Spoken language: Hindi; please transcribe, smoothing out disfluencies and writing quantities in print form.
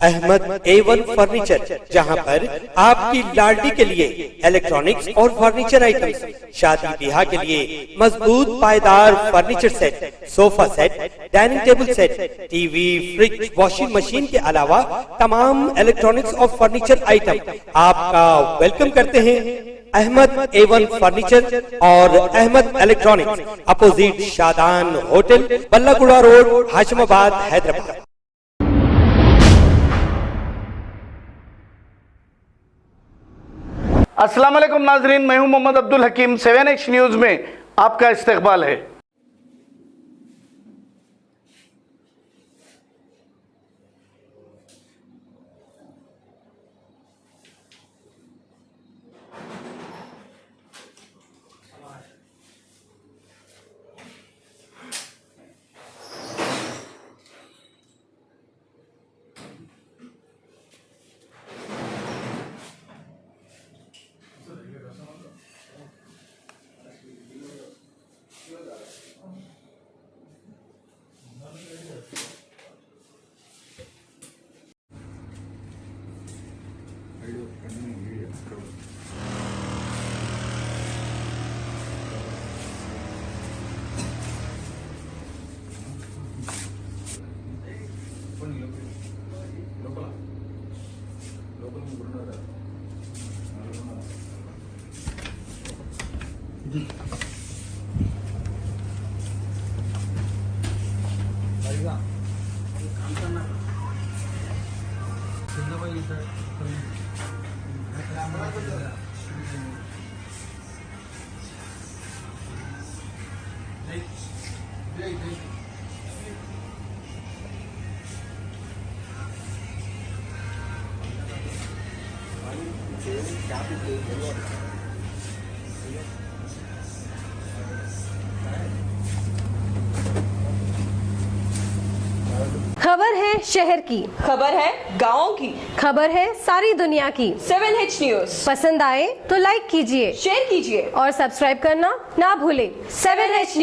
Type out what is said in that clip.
अहमद A1 फर्नीचर, जहां पर आपकी लाडली के लिए इलेक्ट्रॉनिक्स और फर्नीचर आइटम्स, शादी ब्याह के लिए मजबूत पायदार furniture set, sofa set, dining table set, TV, fridge, washing machine के अलावा तमाम इलेक्ट्रॉनिक्स और फर्नीचर आइटम आपका वेलकम करते हैं। अहमद A1 फर्नीचर और Ahmed electronics, opposite Shadan hotel, Ballaguda road, Hashimabad, Hyderabad. अस्सलाम वालेकुम नाजरीन, मैं हूं मोहम्मद अब्दुल हकीम। 7H न्यूज में आपका इस्तकबाल है। खबर है शहर की, खबर है गाँव की, खबर है सारी दुनिया की। 7H न्यूज पसंद आए तो लाइक कीजिए, शेयर कीजिए और सब्सक्राइब करना ना भूलें। 7H news.